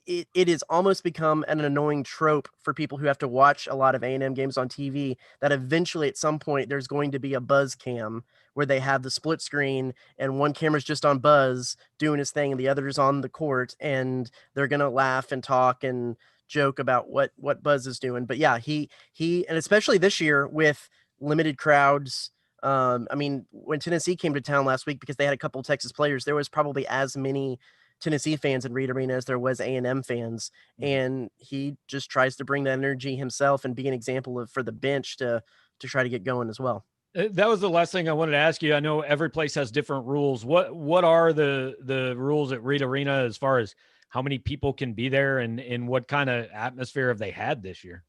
It has almost become an annoying trope for people who have to watch a lot of A&M games on TV that eventually at some point there's going to be a Buzz cam where they have the split screen and one camera's just on Buzz doing his thing and the other is on the court, and they're going to laugh and talk and joke about what Buzz is doing. But yeah, he and especially this year with limited crowds. I mean, when Tennessee came to town last week, because they had a couple of Texas players, there was probably as many Tennessee fans in Reed Arena as there was A&M fans, and he just tries to bring that energy himself and be an example for the bench to try to get going as well. That was the last thing I wanted to ask you. I know every place has different rules. What are the rules at Reed Arena as far as how many people can be there, and what kind of atmosphere have they had this year?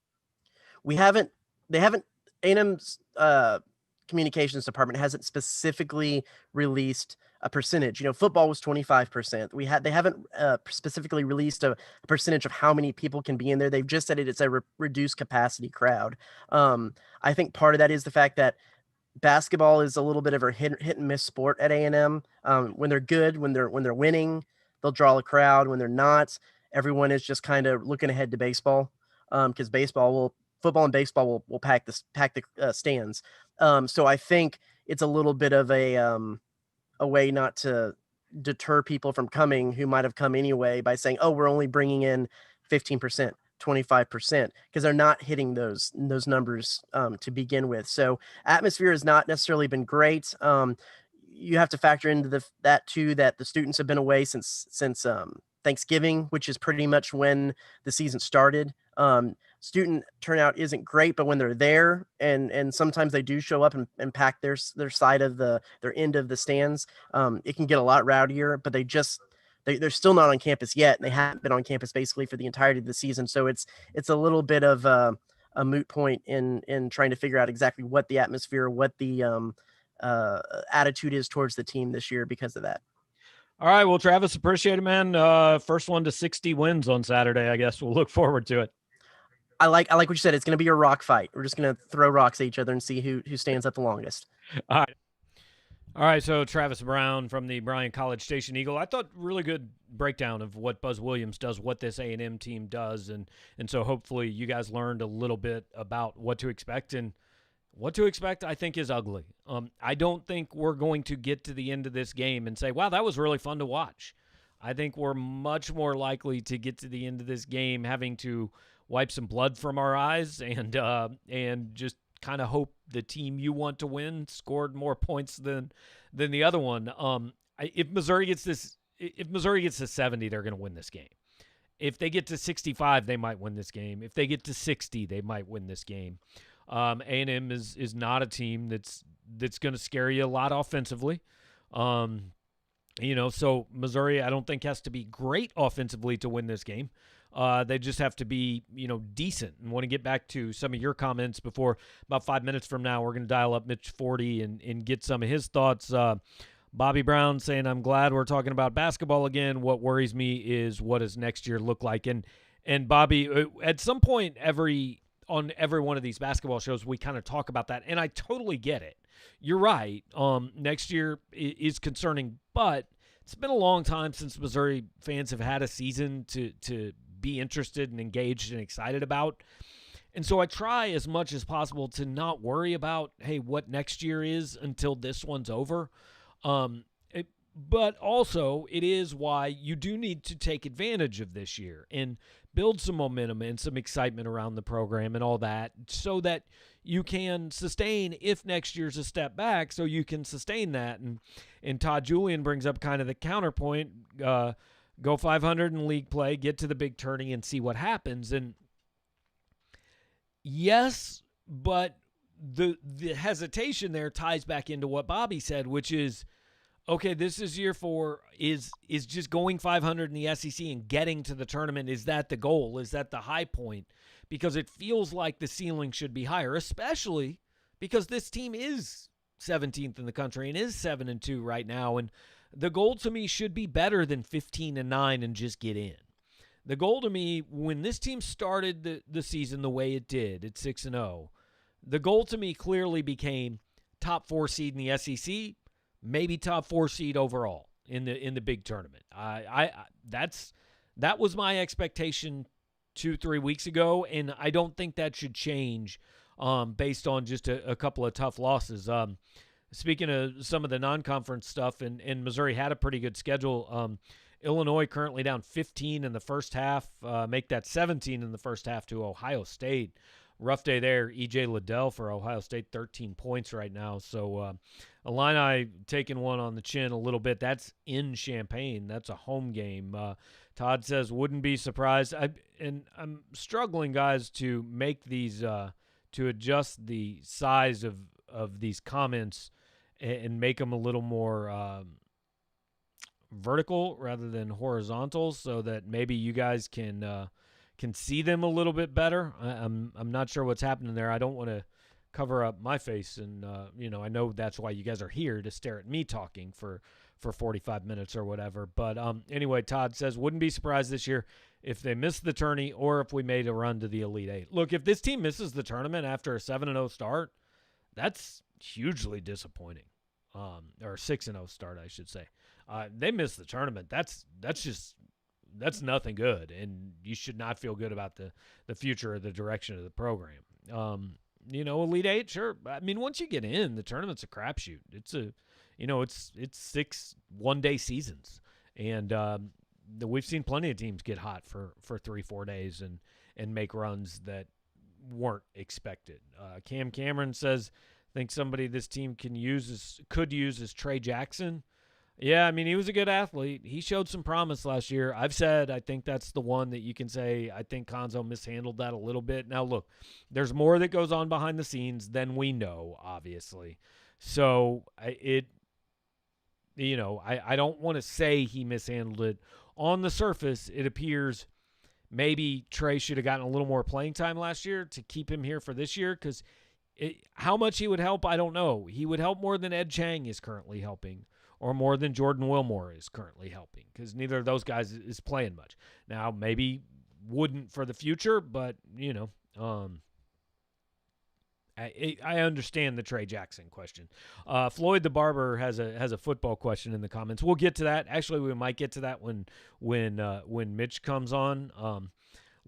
They haven't A&M's communications department hasn't specifically released a percentage. Football was 25%. They haven't specifically released a percentage of how many people can be in there. They've just said it's a reduced capacity crowd. I think part of that is the fact that basketball is a little bit of a hit and miss sport at A&M. When they're good, when they're winning, they'll draw a crowd. When they're not, everyone is just kind of looking ahead to baseball, because football and baseball will pack the stands. So I think it's a little bit of a way not to deter people from coming who might have come anyway by saying, oh, we're only bringing in 15%, 25%, because they're not hitting those numbers to begin with. So atmosphere has not necessarily been great. You have to factor into that too, that the students have been away since Thanksgiving, which is pretty much when the season started. Student turnout isn't great, but when they're there, and sometimes they do show up and pack their side of their end of the stands, it can get a lot rowdier, but they're still not on campus yet, and they haven't been on campus basically for the entirety of the season. So it's a little bit of a moot point in trying to figure out exactly what the atmosphere, what the attitude is towards the team this year because of that. All right, well, Travis, appreciate it, man. First one to 60 wins on Saturday. I guess we'll look forward to it. I like what you said. It's going to be a rock fight. We're just going to throw rocks at each other and see who stands up the longest. All right. So Travis Brown from the Bryan College Station Eagle. I thought really good breakdown of what Buzz Williams does, what this A&M team does, and so hopefully you guys learned a little bit about what to expect, and what to expect I think is ugly. I don't think we're going to get to the end of this game and say, wow, that was really fun to watch. I think we're much more likely to get to the end of this game having to wipe some blood from our eyes and just kind of hope the team you want to win scored more points than the other one. If Missouri gets to 70, they're going to win this game. If they get to 65, they might win this game. If they get to 60, they might win this game. A&M is not a team that's going to scare you a lot offensively. So Missouri, I don't think has to be great offensively to win this game. They just have to be, decent. And want to get back to some of your comments before about 5 minutes from now, we're going to dial up Mitch Forty and get some of his thoughts. Bobby Brown saying, I'm glad we're talking about basketball again. What worries me is what does next year look like? And Bobby, at some point on every one of these basketball shows, we kind of talk about that. And I totally get it. You're right. Next year is concerning, but it's been a long time since Missouri fans have had a season to be interested and engaged and excited about. And so I try as much as possible to not worry about, hey, what next year is until this one's over. But also it is why you do need to take advantage of this year and build some momentum and some excitement around the program and all that, so that you can sustain, if next year's a step back, so you can sustain that. And Todd Julian brings up kind of the counterpoint, go 500 in league play, get to the big tourney and see what happens. And yes, but the hesitation there ties back into what Bobby said, which is, okay, this is year 4. Is just going 500 in the SEC and getting to the tournament, is that the goal? Is that the high point? Because it feels like the ceiling should be higher, especially because this team is 17th in the country and is 7-2 right now. And the goal to me should be better than 15-9 and just get in. The goal to me, when this team started the season the way it did at 6-0, the goal to me clearly became top 4 seed in the SEC, maybe top 4 seed overall in the big tournament. That was my expectation 2-3 weeks ago, and I don't think that should change based on just a couple of tough losses. Speaking of some of the non-conference stuff, and Missouri had a pretty good schedule. Illinois currently down 15 in the first half, make that 17 in the first half to Ohio State. Rough day there. E.J. Liddell for Ohio State, 13 points right now. So Illini taking one on the chin a little bit. That's in Champaign. That's a home game. Todd says, wouldn't be surprised. I'm struggling, guys, to make these to adjust the size of these comments and make them a little more vertical rather than horizontal, so that maybe you guys can see them a little bit better. I'm not sure what's happening there. I don't want to cover up my face, and I know that's why you guys are here, to stare at me talking for 45 minutes or whatever. But anyway, Todd says, wouldn't be surprised this year if they missed the tourney or if we made a run to the Elite Eight. Look, if this team misses the tournament after a 7-0 start, that's hugely disappointing. Or a 6-0 start, I should say. They missed the tournament. That's nothing good, and you should not feel good about the future or the direction of the program. Elite Eight, sure. I mean, once you get in, the tournament's a crapshoot. It's 6 one-day seasons, and we've seen plenty of teams get hot for 3-4 days and make runs that weren't expected. Cam Cameron says, think somebody this team could use is Trey Jackson. Yeah, I mean, he was a good athlete. He showed some promise last year. I've said I think that's the one that you can say I think Konzo mishandled that a little bit. Now, look, there's more that goes on behind the scenes than we know, obviously. So I don't want to say he mishandled it. On the surface, it appears maybe Trey should have gotten a little more playing time last year to keep him here for this year, because how much he would help, I don't know. He would help more than Ed Chang is currently helping, or more than Jordan Wilmore is currently helping, because neither of those guys is playing much. Now, maybe wouldn't for the future, but, I understand the Trey Jackson question. Floyd the Barber has a football question in the comments. We'll get to that. Actually, we might get to that when Mitch comes on.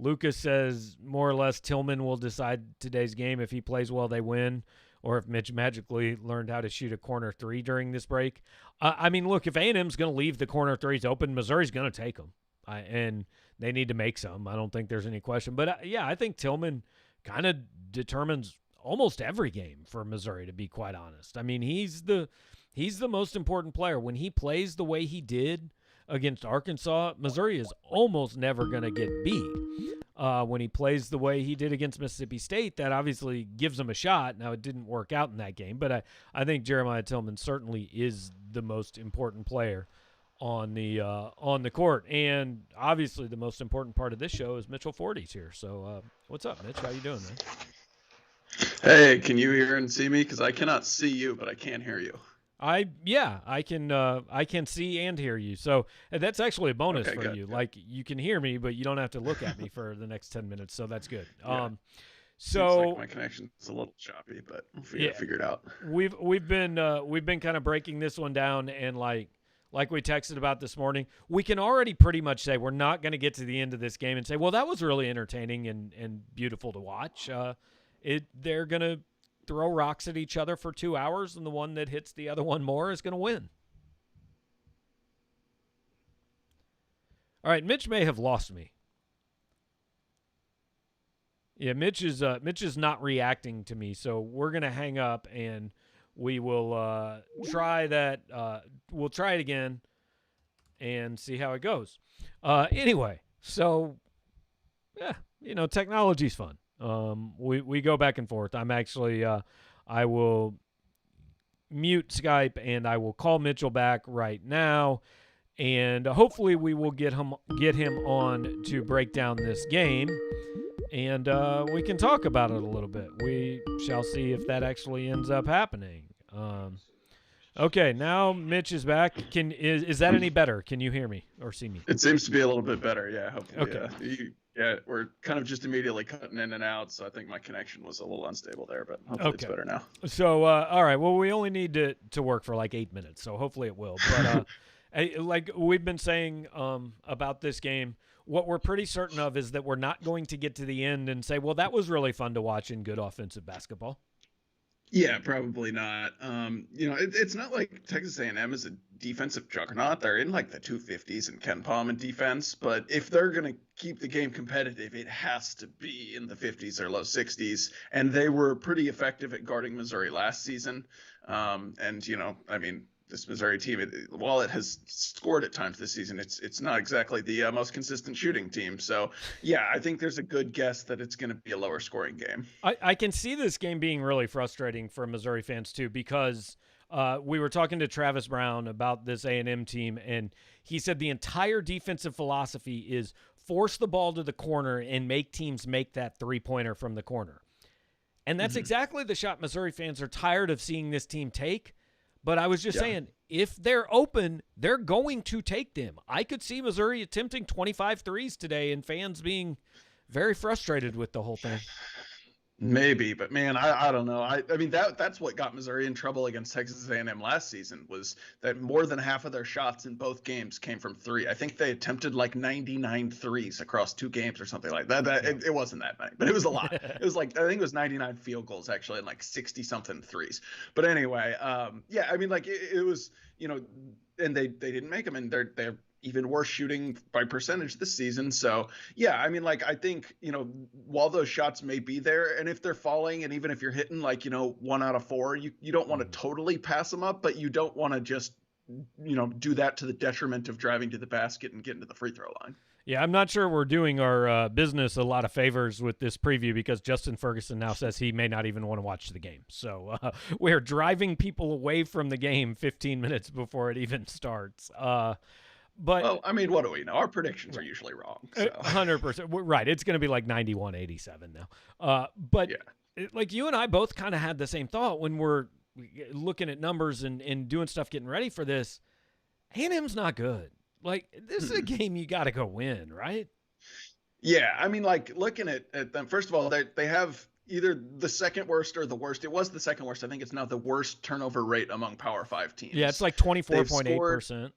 Lucas says, more or less, Tillman will decide today's game. If he plays well, they win. Or if Mitch magically learned how to shoot a corner 3 during this break. I mean, look, if A&M's going to leave the corner 3s open, Missouri's going to take them. And they need to make some. I don't think there's any question. But, I think Tillman kind of determines almost every game for Missouri, to be quite honest. I mean, he's the most important player. When he plays the way he did against Arkansas, Missouri is almost never going to get beat. When he plays the way he did against Mississippi State, that obviously gives him a shot. Now, it didn't work out in that game, but I think Jeremiah Tillman certainly is the most important player on the court. And obviously the most important part of this show is Mitchell Fordy's here. So what's up, Mitch? How you doing, man? Hey, can you hear and see me? Because I cannot see you, but I can hear you. I can see and hear you. So that's actually a bonus for good, you. good. Like, you can hear me, but you don't have to look at me for the next 10 minutes. So that's good. Yeah. So Seems like my connection's a little choppy, but we'll figure it out. We've been kind of breaking this one down, and like we texted about this morning, we can already pretty much say we're not going to get to the end of this game and say, well, that was really entertaining and beautiful to watch. They're going to throw rocks at each other for 2 hours, and the one that hits the other one more is going to win. All right, Mitch may have lost me. Yeah, Mitch is not reacting to me, so we're gonna hang up and we will try that. We'll try it again and see how it goes. Anyway, so yeah, technology's fun. We go back and forth. I'm actually I will mute Skype and I will call Mitchell back right now, and hopefully we will get him on to break down this game, and we can talk about it a little bit. We shall see if that actually ends up happening. Okay, now Mitch is back. Is that any better? Can you hear me or see me? It seems to be a little bit better. Yeah, hopefully. Okay. Yeah, we're kind of just immediately cutting in and out, so I think my connection was a little unstable there, but hopefully it's better now. So, all right. Well, we only need to work for like 8 minutes, so hopefully it will. But like we've been saying about this game, what we're pretty certain of is that we're not going to get to the end and say, well, that was really fun to watch in good offensive basketball. Yeah, probably not. It's not like Texas A&M is a defensive juggernaut. They're in like the 250s in Ken Palm in defense, but if they're going to keep the game competitive, it has to be in the 50s or low 60s. And they were pretty effective at guarding Missouri last season. This Missouri team, while it has scored at times this season, it's not exactly the most consistent shooting team. So, yeah, I think there's a good guess that it's going to be a lower scoring game. I can see this game being really frustrating for Missouri fans, too, because we were talking to Travis Brown about this A&M team, and he said the entire defensive philosophy is force the ball to the corner and make teams make that three-pointer from the corner. And that's exactly the shot Missouri fans are tired of seeing this team take. But I was just saying, if they're open, they're going to take them. I could see Missouri attempting 25 threes today and fans being very frustrated with the whole thing. Maybe, but man, I don't know. I mean that's what got Missouri in trouble against Texas A&M last season, was that more than half of their shots in both games came from three. I think they attempted like 99 threes across 2 games or something like that. It wasn't that many, but it was a lot. It was like, I think it was 99 field goals actually and like 60 something threes. But anyway, it was, and they didn't make them, and they're even worse shooting by percentage this season. So yeah, I think, while those shots may be there, and if they're falling, and even if you're hitting 1 out of 4, you don't want to totally pass them up, but you don't want to just, do that to the detriment of driving to the basket and getting to the free throw line. Yeah, I'm not sure we're doing our business a lot of favors with this preview, because Justin Ferguson now says he may not even want to watch the game. So we're driving people away from the game 15 minutes before it even starts. But what do we know? Our predictions are usually wrong. So. 100%. Right. It's going to be like 91-87 now. But like you and I both kind of had the same thought when we're looking at numbers and doing stuff, getting ready for this. A&M's not good. Like, this is a game you got to go win, right? Yeah. Looking at them, first of all, they have either the second worst or the worst. It was the second worst. I think it's now the worst turnover rate among Power 5 teams. Yeah, it's like 24.8%.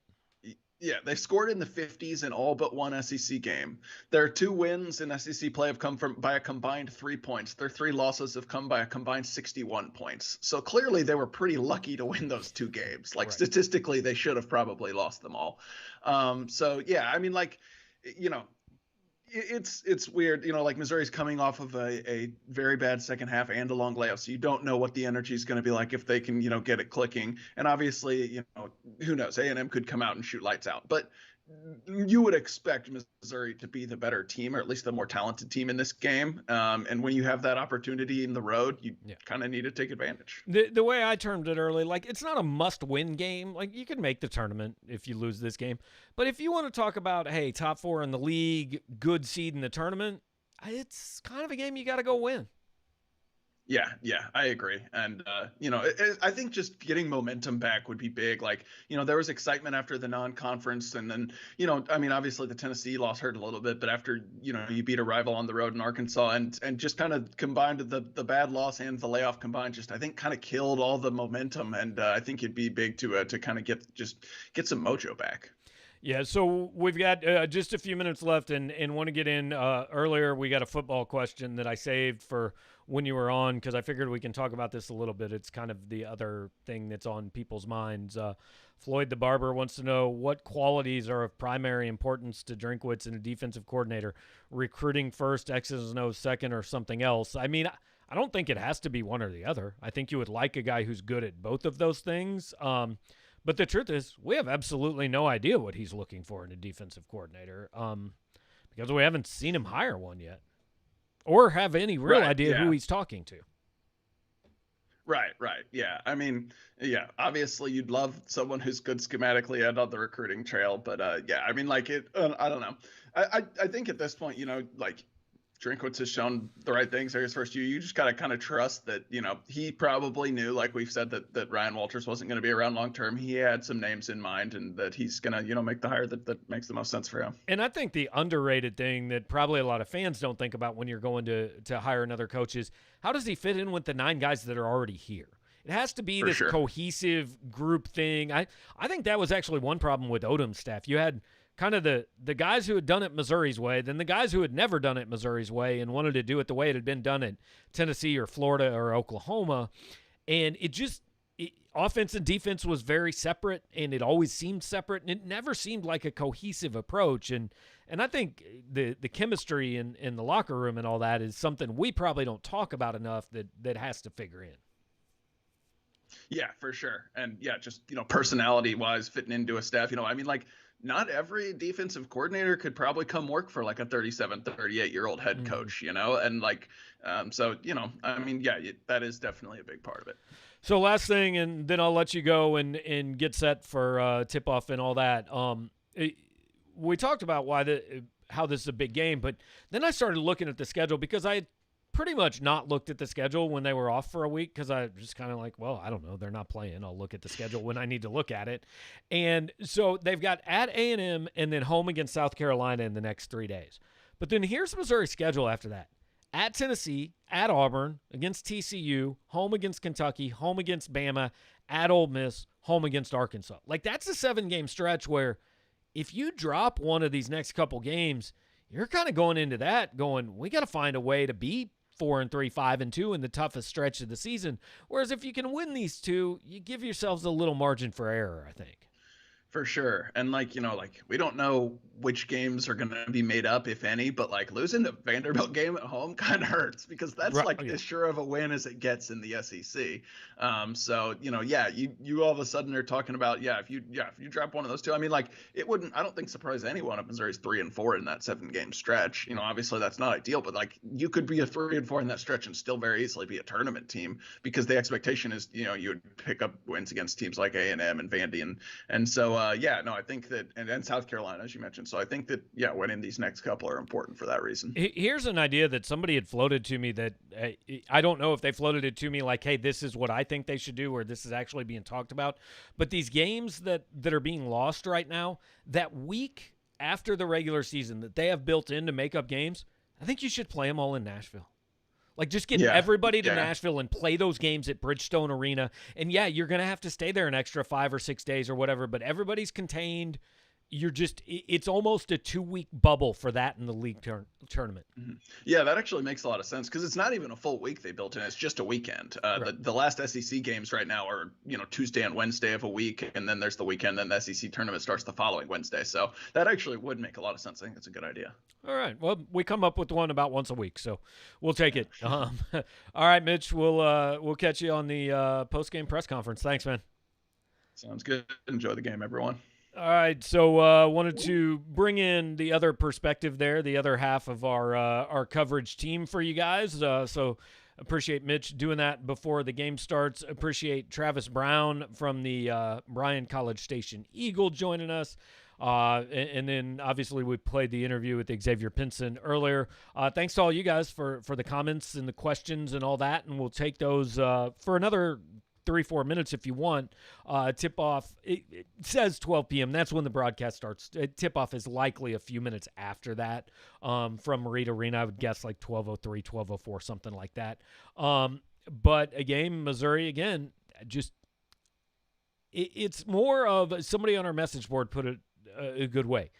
Yeah, they've scored in the 50s in all but one SEC game. Their 2 wins in SEC play have come by a combined 3 points. Their 3 losses have come by a combined 61 points. So clearly they were pretty lucky to win those 2 games. Statistically, they should have probably lost them all. It's weird, Missouri's coming off of a very bad second half and a long layoff, so you don't know what the energy is going to be like if they can, get it clicking. And obviously, who knows, A&M could come out and shoot lights out, but you would expect Missouri to be the better team, or at least the more talented team in this game. And when you have that opportunity in the road, you kind of need to take advantage. The way I termed it early, it's not a must-win game. Like, you can make the tournament if you lose this game. But if you want to talk about, hey, top 4 in the league, good seed in the tournament, it's kind of a game you got to go win. Yeah, I agree. And, I think just getting momentum back would be big. There was excitement after the non-conference, and then, obviously the Tennessee loss hurt a little bit, but after, you beat a rival on the road in Arkansas, and just kind of combined the bad loss and the layoff combined, I think kind of killed all the momentum. And I think it'd be big to kind of get some mojo back. Yeah, so we've got just a few minutes left, and want to get in earlier. We got a football question that I saved for when you were on because I figured we can talk about this a little bit. It's kind of the other thing that's on people's minds. Floyd the Barber wants to know what qualities are of primary importance to Drinkwitz and a defensive coordinator, recruiting first, X's and O's second, or something else. I mean, I don't think it has to be one or the other. I think you would like a guy who's good at both of those things. But the truth is, we have absolutely no idea what he's looking for in a defensive coordinator because we haven't seen him hire one yet or have any real idea who he's talking to. Right. Yeah. I mean, yeah, obviously you'd love someone who's good schematically and on the recruiting trail. But yeah, I mean, like I don't know. I think at this point, like Drinkwitz has shown the right things for his first year. You just got to kind of trust that, he probably knew, like we've said, that Ryan Walters wasn't going to be around long term. He had some names in mind and that he's going to, make the hire that makes the most sense for him. And I think the underrated thing that probably a lot of fans don't think about when you're going to hire another coach is how does he fit in with the 9 guys that are already here? It has to be this cohesive group thing. I think that was actually one problem with Odom's staff. You had kind of the guys who had done it Missouri's way, then the guys who had never done it Missouri's way and wanted to do it the way it had been done in Tennessee or Florida or Oklahoma. And offense and defense was very separate, and it always seemed separate, and it never seemed like a cohesive approach. And I think the chemistry in the locker room and all that is something we probably don't talk about enough that has to figure in. Yeah, for sure. And yeah, just, personality-wise, fitting into a staff, I mean, like, not every defensive coordinator could probably come work for like a 37, 38-year-old head coach, and like, so, I mean, yeah, that is definitely a big part of it. So last thing, and then I'll let you go and get set for tip-off and all that. We talked about how this is a big game, but then I started looking at the schedule because I had pretty much not looked at the schedule when they were off for a week because I was just kind of like, well, I don't know. They're not playing. I'll look at the schedule when I need to look at it. And so they've got at A&M and then home against South Carolina in the next 3 days. But then here's Missouri's schedule after that. At Tennessee, at Auburn, against TCU, home against Kentucky, home against Bama, at Ole Miss, home against Arkansas. Like, that's a 7-game stretch where if you drop one of these next couple games, you're kind of going into that going, we got to find a way to beat 4-3, 5-2 in the toughest stretch of the season. Whereas if you can win these two, you give yourselves a little margin for error, I think. For sure. And like, we don't know which games are going to be made up, if any, but like losing the Vanderbilt game at home kind of hurts because that's as sure of a win as it gets in the SEC. So, yeah, you all of a sudden are talking about, if you drop one of those two, I mean, like I don't think surprise anyone if Missouri's 3-4 in that 7-game stretch. Obviously that's not ideal, but like you could be a 3-4 in that stretch and still very easily be a tournament team because the expectation is, you would pick up wins against teams like A&M and Vandy. And so, I think that, and South Carolina, as you mentioned. So I think that, winning these next couple are important for that reason. Here's an idea that somebody had floated to me that I don't know if they floated it to me like, hey, this is what I think they should do, or this is actually being talked about. But these games that are being lost right now, that week after the regular season that they have built in to make up games, I think you should play them all in Nashville. Like, just get everybody to Nashville and play those games at Bridgestone Arena. And, you're going to have to stay there an extra 5 or 6 days or whatever, but everybody's contained. It's almost a 2-week bubble for that in the league tournament. Mm-hmm. Yeah, that actually makes a lot of sense because it's not even a full week they built in. It's just a weekend. The last SEC games right now are, Tuesday and Wednesday of a week, and then there's the weekend, then the SEC tournament starts the following Wednesday. So that actually would make a lot of sense. I think it's a good idea. All right. Well, we come up with one about once a week, so we'll take it. All right, Mitch, we'll catch you on the post-game press conference. Thanks, man. Sounds good. Enjoy the game, everyone. All right, so wanted to bring in the other perspective there, the other half of our coverage team for you guys. So appreciate Mitch doing that before the game starts. Appreciate Travis Brown from the Bryan College Station Eagle joining us. And then obviously we played the interview with Xavier Pinson earlier. Thanks to all you guys for the comments and the questions and all that, and we'll take those for another 3-4 minutes if you want. Tip-off, it says 12 p.m. That's when the broadcast starts. Tip-off is likely a few minutes after that from Reed Arena. I would guess like 12:03, 12:04, something like that. But a game, Missouri, again, just it's more of somebody on our message board put it a good way.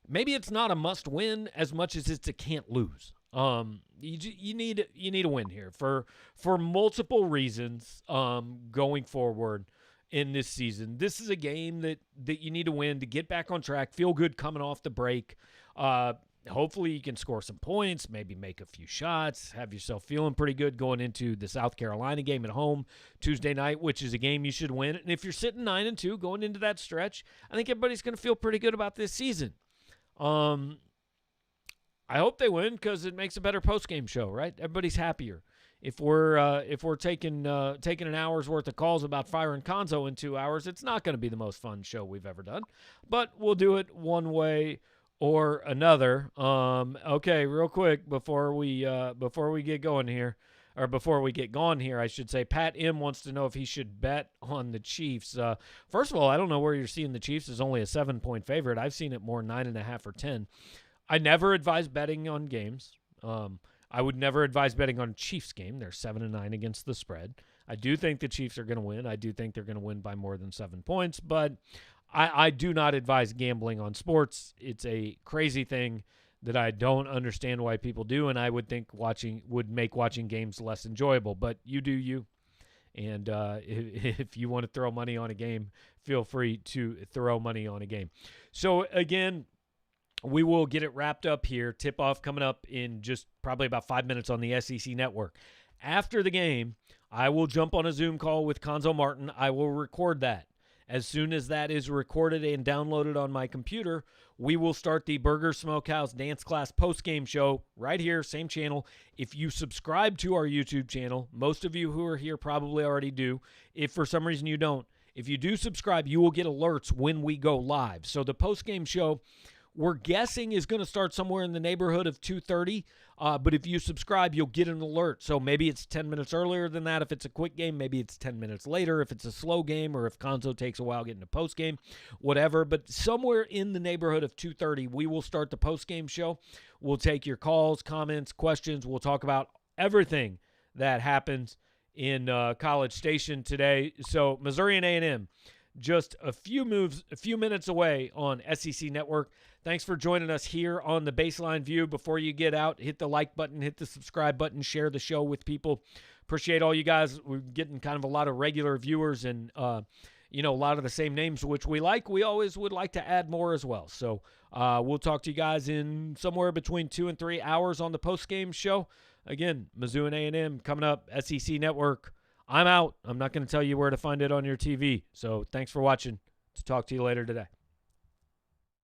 Maybe it's not a must win as much as it's a can't lose. You need a win here for multiple reasons going forward in this season. This is a game that you need to win to get back on track, feel good coming off the break. Hopefully you can score some points, maybe make a few shots, have yourself feeling pretty good going into the South Carolina game at home Tuesday night, which is a game you should win. And if you're sitting 9-2 going into that stretch, I think everybody's going to feel pretty good about this season. I hope they win because it makes a better post-game show, right? Everybody's happier. If we're taking an hour's worth of calls about firing Konzo in 2 hours, it's not going to be the most fun show we've ever done. But we'll do it one way or another. Okay, real quick before we get going here, or before we get gone here, I should say, Pat M wants to know if he should bet on the Chiefs. First of all, I don't know where you're seeing the Chiefs as only a 7-point favorite. I've seen it more 9.5 or 10. I never advise betting on games. I would never advise betting on Chiefs game. They're 7-9 against the spread. I do think the Chiefs are going to win. I do think they're going to win by more than 7 points, but I do not advise gambling on sports. It's a crazy thing that I don't understand why people do, and I would think would make watching games less enjoyable. But you do you, and if you want to throw money on a game, feel free to throw money on a game. So again, we will get it wrapped up here. Tip-off coming up in just probably about 5 minutes on the SEC Network. After the game, I will jump on a Zoom call with Konzo Martin. I will record that. As soon as that is recorded and downloaded on my computer, we will start the Burger Smokehouse Dance Class post-game show right here, same channel. If you subscribe to our YouTube channel, most of you who are here probably already do. If for some reason you don't, if you do subscribe, you will get alerts when we go live. So the post-game show, we're guessing, is going to start somewhere in the neighborhood of 2:30, but if you subscribe, you'll get an alert. So maybe it's 10 minutes earlier than that if it's a quick game. Maybe it's 10 minutes later if it's a slow game, or if Konzo takes a while getting a post-game, whatever. But somewhere in the neighborhood of 2:30, we will start the post-game show. We'll take your calls, comments, questions. We'll talk about everything that happens in College Station today. So Missouri and A&M, just a few minutes away on SEC Network. Thanks for joining us here on the Baseline View. Before you get out, hit the like button, hit the subscribe button, share the show with people. Appreciate all you guys. We're getting kind of a lot of regular viewers and, a lot of the same names, which we like. We always would like to add more as well. So we'll talk to you guys in somewhere between 2 and 3 hours on the post-game show. Again, Mizzou and A&M coming up, SEC Network. I'm out. I'm not going to tell you where to find it on your TV. So thanks for watching. To talk to you later today.